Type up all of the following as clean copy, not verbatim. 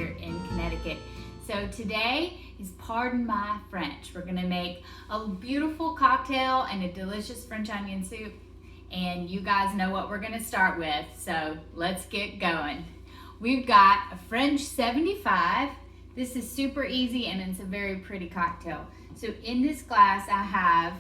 here in Connecticut. So today is, pardon my French, we're gonna make a beautiful cocktail and a delicious French onion soup. And you guys know what we're gonna start with, so let's get going. We've got a French 75. This is super easy and it's a very pretty cocktail. So in this glass I have,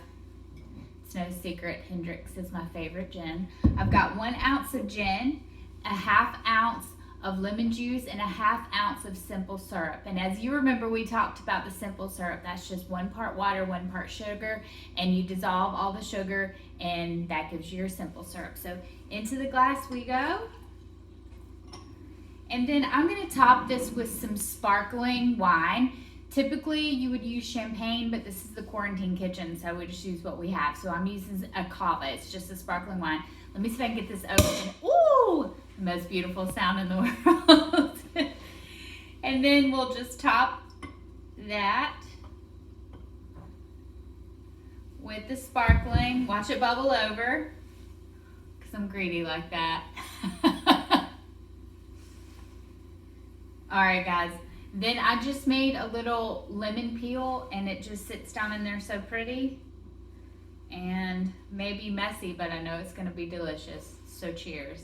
it's no secret, Hendrick's is my favorite gin. I've got 1 ounce of gin, a 1/2 ounce of lemon juice, and a 1/2 ounce of simple syrup. And as you remember, we talked about the simple syrup. That's just 1 part water, 1 part sugar, and you dissolve all the sugar and that gives you your simple syrup. So into the glass we go. And then I'm gonna top this with some sparkling wine. Typically you would use champagne, but this is the quarantine kitchen, so we just use what we have. So I'm using a cava, it's just a sparkling wine. Let me see if I can get this open. Ooh, the most beautiful sound in the world. And then we'll just top that with the sparkling. Watch it bubble over, because I'm greedy like that. All right, guys. Then I just made a little lemon peel and it just sits down in there so pretty and maybe messy, but I know it's gonna be delicious. So cheers.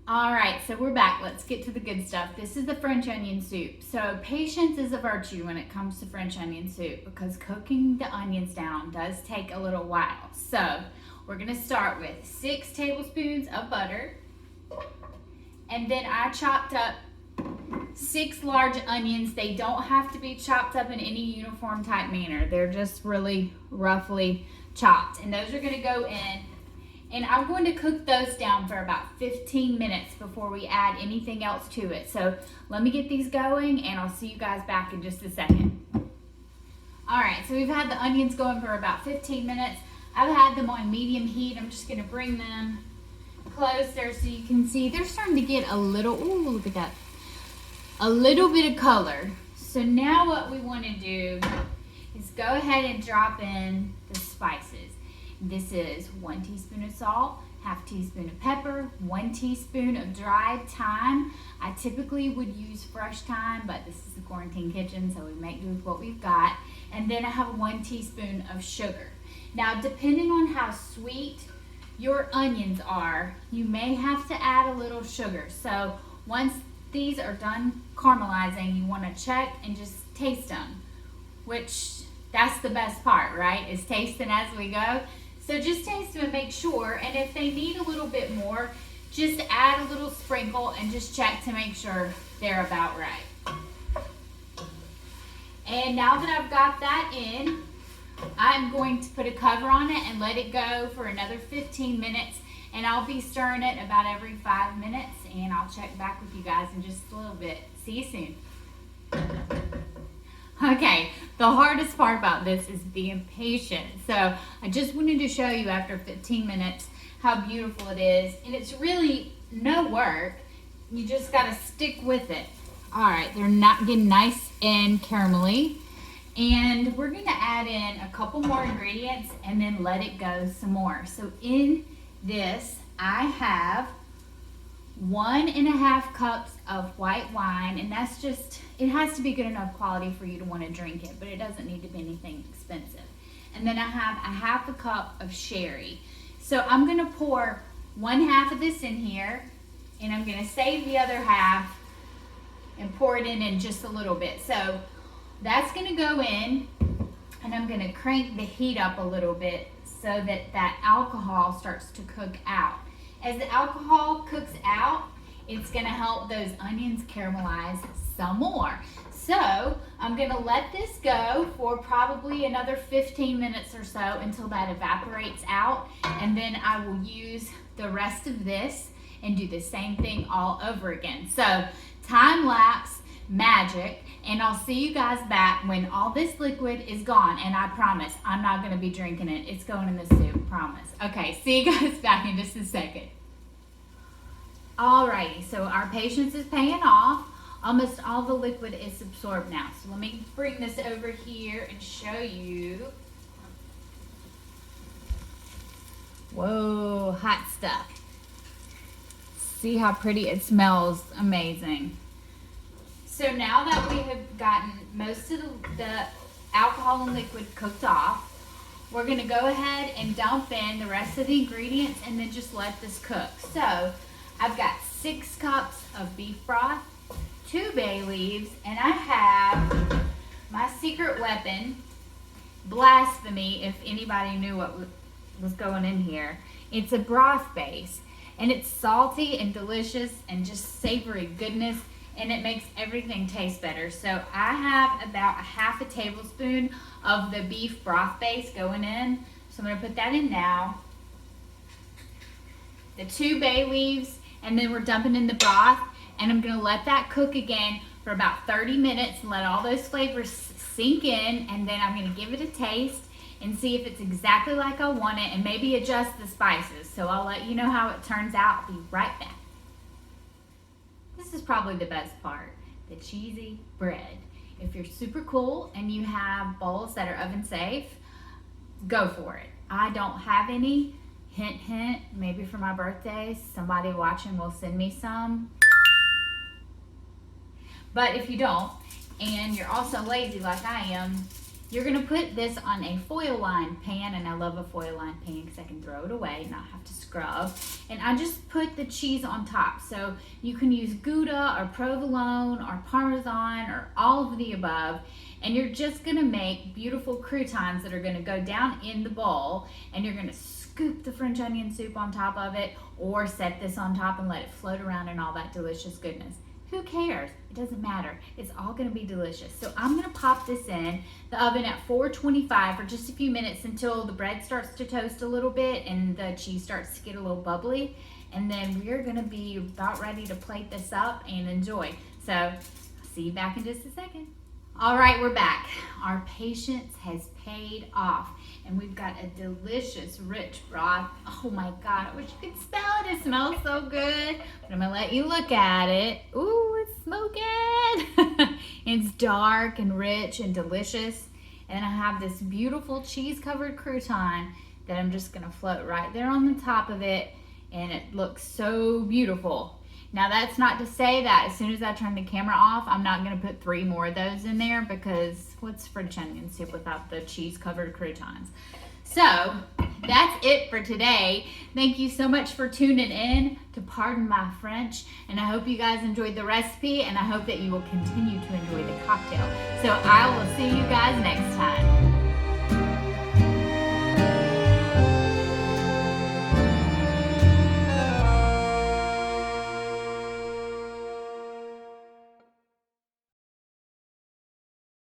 All right, so we're back. Let's get to the good stuff. This is the French onion soup. So patience is a virtue when it comes to French onion soup because cooking the onions down does take a little while. So we're gonna start with 6 tablespoons of butter. And then I chopped up 6 large onions. They don't have to be chopped up in any uniform type manner. They're just really roughly chopped. And those are gonna go in. And I'm going to cook those down for about 15 minutes before we add anything else to it. So let me get these going and I'll see you guys back in just a second. All right, so we've had the onions going for about 15 minutes. I've had them on medium heat. I'm just gonna bring them closer so you can see they're starting to get a little, ooh, look at that, a little bit of color. So now what we want to do is go ahead and drop in the spices. This is 1 teaspoon of salt, 1/2 teaspoon of pepper, 1 teaspoon of dried thyme. I typically would use fresh thyme, but this is the quarantine kitchen, so we make do with what we've got. And then I have 1 teaspoon of sugar. Now, depending on how sweet your onions are, you may have to add a little sugar. So once these are done caramelizing, you want to check and just taste them, which that's the best part, right? Is tasting as we go. So just taste them and make sure. And if they need a little bit more, just add a little sprinkle and just check to make sure they're about right. And now that I've got that in, I'm going to put a cover on it and let it go for another 15 minutes. And I'll be stirring it about every 5 minutes and I'll check back with you guys in just a little bit. See you soon. Okay, the hardest part about this is being patient. So I just wanted to show you after 15 minutes how beautiful it is. And it's really no work. You just gotta stick with it. All right, they're not getting nice and caramelly. And we're gonna add in a couple more ingredients and then let it go some more. So in this, I have 1.5 cups of white wine, and that's just, it has to be good enough quality for you to want to drink it, but it doesn't need to be anything expensive. And then I have a 1/2 cup of sherry. So I'm gonna pour 1/2 of this in here, and I'm gonna save the other half and pour it in just a little bit. So that's gonna go in, and I'm gonna crank the heat up a little bit so that that alcohol starts to cook out. As the alcohol cooks out, it's gonna help those onions caramelize some more. So I'm gonna let this go for probably another 15 minutes or so until that evaporates out, and then I will use the rest of this and do the same thing all over again. So time lapse magic, and I'll see you guys back when all this liquid is gone. And I promise I'm not going to be drinking it. It's going in the soup, promise. Okay, see you guys back in just a second. Alrighty, so our patience is paying off. Almost all the liquid is absorbed now. So let me bring this over here and show you. Whoa, hot stuff. See how pretty it smells. Amazing. So now that we have gotten most of the alcohol and liquid cooked off, we're gonna go ahead and dump in the rest of the ingredients and then just let this cook. So I've got 6 cups of beef broth, 2 bay leaves, and I have my secret weapon, blasphemy, if anybody knew what was going in here. It's a broth base, and it's salty and delicious and just savory goodness, and it makes everything taste better. So I have about a half a tablespoon of the beef broth base going in. So I'm gonna put that in now. The 2 bay leaves, and then we're dumping in the broth, and I'm gonna let that cook again for about 30 minutes and let all those flavors sink in, and then I'm gonna give it a taste and see if it's exactly like I want it, and maybe adjust the spices. So I'll let you know how it turns out. I'll be right back. This is probably the best part, the cheesy bread. If you're super cool and you have bowls that are oven safe, go for it. I don't have any. Hint, hint, maybe for my birthday, somebody watching will send me some. But if you don't, and you're also lazy like I am, you're gonna put this on a foil lined pan, and I love a foil lined pan because I can throw it away and not have to scrub. And I just put the cheese on top. So you can use Gouda or provolone or Parmesan or all of the above. And you're just gonna make beautiful croutons that are gonna go down in the bowl, and you're gonna scoop the French onion soup on top of it, or set this on top and let it float around in all that delicious goodness. Who cares? It doesn't matter. It's all gonna be delicious. So I'm gonna pop this in the oven at 425 for just a few minutes until the bread starts to toast a little bit and the cheese starts to get a little bubbly. And then we're gonna be about ready to plate this up and enjoy. So I'll see you back in just a second. All right, we're back. Our patience has paid off, and we've got a delicious, rich broth. Oh my God, I wish you could smell it. It smells so good. But I'm gonna let you look at it. Ooh, it's smoking. It's dark and rich and delicious. And I have this beautiful cheese-covered crouton that I'm just gonna float right there on the top of it, and it looks so beautiful. Now that's not to say that as soon as I turn the camera off, I'm not gonna put 3 more of those in there, because what's French onion soup without the cheese covered croutons? So that's it for today. Thank you so much for tuning in to Pardon My French, and I hope you guys enjoyed the recipe, and I hope that you will continue to enjoy the cocktail. So I will see you guys next time.